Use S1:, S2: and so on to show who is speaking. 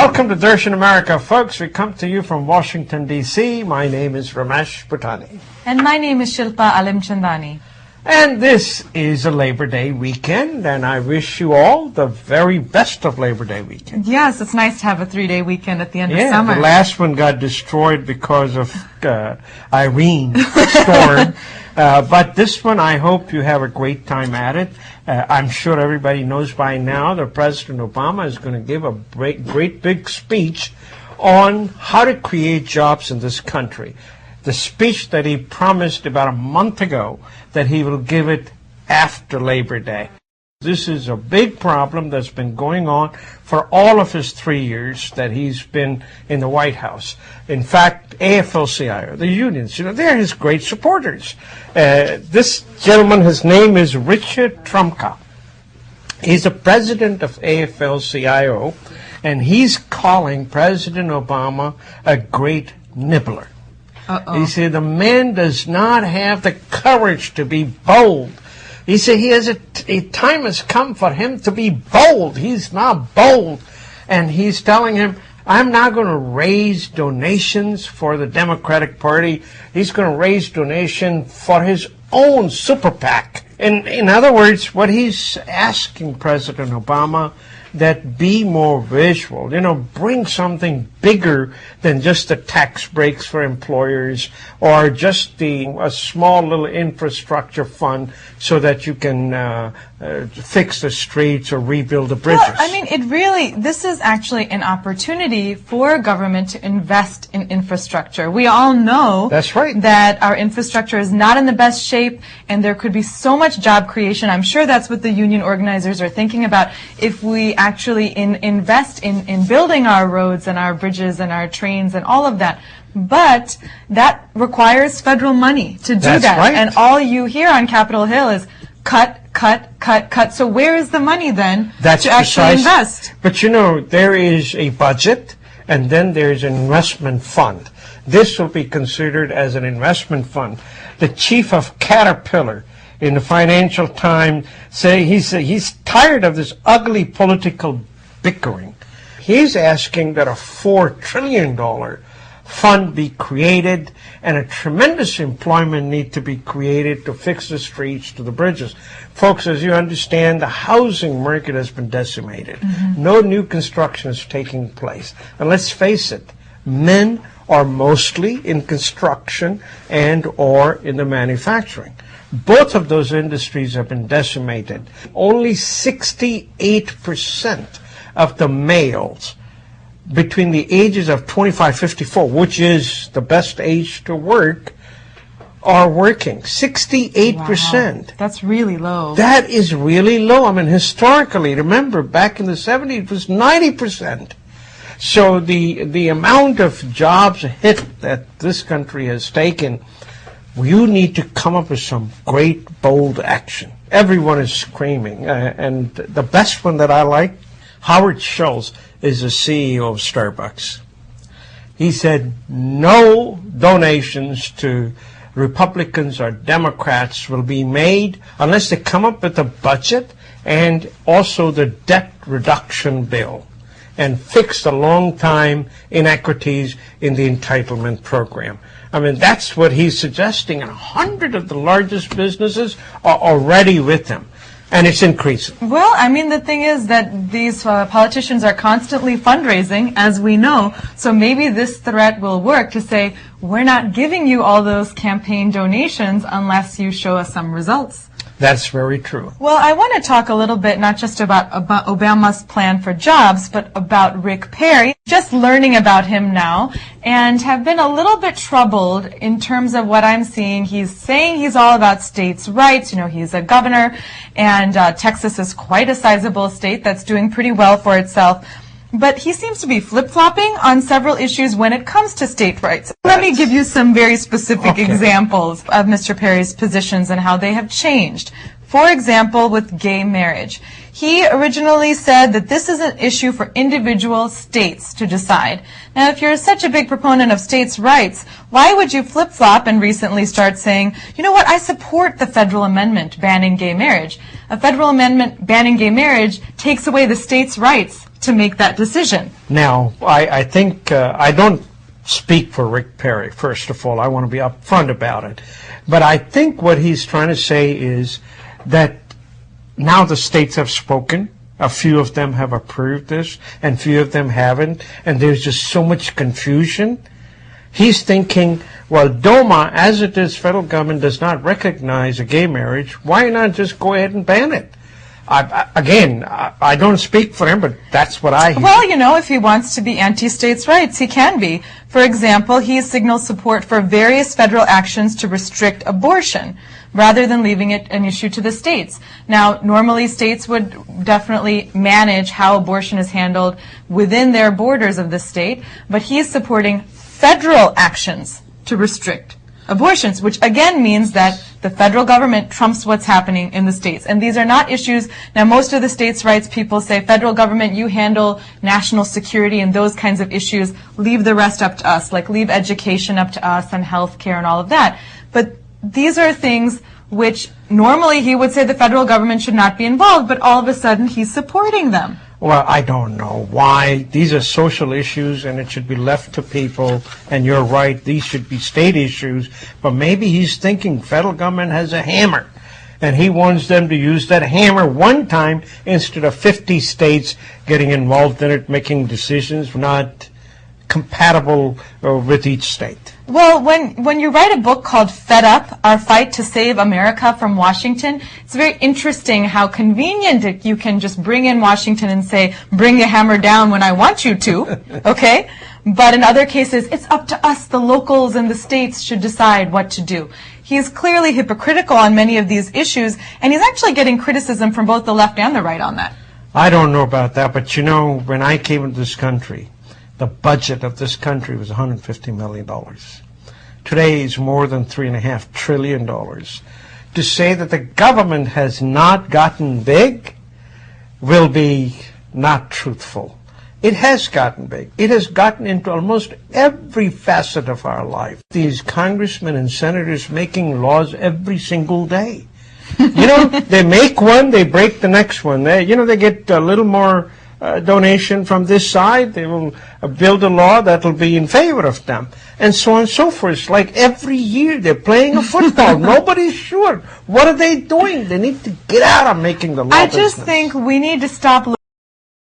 S1: Welcome to Darshan America, folks. We come to you from Washington, D.C. My name is Ramesh Bhutani.
S2: And my name is Shilpa Alimchandani.
S1: And this is a Labor Day weekend, and I wish you all the very best of Labor Day weekend.
S2: Yes, it's nice to have a 3-day weekend at the end of summer.
S1: Yeah, the last one got destroyed because of Irene storm. But this one, I hope you have a great time at it. I'm sure everybody knows by now that President Obama is going to give a great big speech on how to create jobs in this country. The speech that he promised about a month ago that he will give it after Labor Day. This is a big problem that's been going on for all of his 3 years that he's been in the White House. In fact, AFL-CIO, the unions, they're his great supporters. This gentleman, his name is Richard Trumka. He's the president of AFL-CIO, and he's calling President Obama a great nibbler. He said the man does not have the courage to be bold. He said he has a time has come for him to be bold. He's not bold. And he's telling him, I'm not going to raise donations for the Democratic Party. He's going to raise donation for his own super PAC. In other words, what he's asking President Obama, that be more visual, bring something bigger than just the tax breaks for employers or just a small little infrastructure fund so that you can fix the streets or rebuild the bridges.
S2: Well, I mean, this is actually an opportunity for government to invest in infrastructure. We all know
S1: that's right,
S2: that our infrastructure is not in the best shape and there could be so much job creation. I'm sure that's what the union organizers are thinking about if we actually invest in building our roads and our bridges and our trains and all of that. But that requires federal money to do that.
S1: Right.
S2: And all you hear on Capitol Hill is cut, cut, cut, cut. So where is the money then to actually invest?
S1: But there is a budget and then there's an investment fund. This will be considered as an investment fund. The chief of Caterpillar in the Financial Times say he's tired of this ugly political bickering. He's asking that a $4 trillion fund be created and a tremendous employment need to be created to fix the streets, to the bridges. Folks, as you understand, the housing market has been decimated. Mm-hmm. No new construction is taking place. And let's face it, men are mostly in construction and or in the manufacturing. Both of those industries have been decimated. Only 68% of the males between the ages of 25-54, which is the best age to work, are working. 68%.
S2: Wow, that's really low.
S1: That is really low. I mean, historically, remember, back in the 70s, it was 90%. So the amount of jobs hit that this country has taken, you need to come up with some great, bold action. Everyone is screaming. And the best one that I like, Howard Schultz is the CEO of Starbucks. He said no donations to Republicans or Democrats will be made unless they come up with a budget and also the debt reduction bill and fix the long-time inequities in the entitlement program. I mean, that's what he's suggesting, and 100 of the largest businesses are already with him. And it's increasing.
S2: Well, I mean, the thing is that these politicians are constantly fundraising, as we know, so maybe this threat will work to say, we're not giving you all those campaign donations unless you show us some results.
S1: That's very true.
S2: Well, I want to talk a little bit not just about Obama's plan for jobs, but about Rick Perry. Just learning about him now and have been a little bit troubled in terms of what I'm seeing. He's saying he's all about states' rights. He's a governor, and Texas is quite a sizable state that's doing pretty well for itself. But he seems to be flip-flopping on several issues when it comes to state rights. Let me give you some very specific examples of Mr. Perry's positions and how they have changed. For example, with gay marriage. He originally said that this is an issue for individual states to decide. Now, if you're such a big proponent of states' rights, why would you flip-flop and recently start saying, you know what, I support the federal amendment banning gay marriage. A federal amendment banning gay marriage takes away the states' rights to make that decision.
S1: Now, I think I don't speak for Rick Perry, first of all. I want to be upfront about it. But I think what he's trying to say is that now the states have spoken. A few of them have approved this, and few of them haven't, and there's just so much confusion. He's thinking, well, DOMA, as it is, federal government does not recognize a gay marriage. Why not just go ahead and ban it? I don't speak for him, but that's what I hear.
S2: Well, you know, if he wants to be anti-states' rights, he can be. For example, he signals support for various federal actions to restrict abortion, rather than leaving it an issue to the states. Now, normally states would definitely manage how abortion is handled within their borders of the state, but he's supporting federal actions to restrict abortions, which again means that the federal government trumps what's happening in the states. And these are not issues. Now, most of the states' rights people say, federal government, you handle national security and those kinds of issues. Leave the rest up to us, like leave education up to us and health care and all of that. But these are things which normally he would say the federal government should not be involved, but all of a sudden he's supporting them.
S1: Well, I don't know why. These are social issues, and it should be left to people. And you're right, these should be state issues. But maybe he's thinking federal government has a hammer, and he wants them to use that hammer one time instead of 50 states getting involved in it, making decisions not compatible with each state.
S2: Well, when you write a book called Fed Up, Our Fight to Save America from Washington, it's very interesting how convenient you can just bring in Washington and say, bring the hammer down when I want you to, okay? But in other cases, it's up to us, the locals and the states should decide what to do. He's clearly hypocritical on many of these issues, and he's actually getting criticism from both the left and the right on that.
S1: I don't know about that, but you know, when I came into this country, the budget of this country was $150 million. Today is more than $3.5 trillion. To say that the government has not gotten big will be not truthful. It has gotten big. It has gotten into almost every facet of our life. These congressmen and senators making laws every single day. You know, they make one, they break the next one. They get a little more donation from this side. They will build a law that will be in favor of them, and so on and so forth. It's like every year they're playing a football. Nobody's sure. What are they doing? They need to get out of making the law.
S2: I just think we need to stop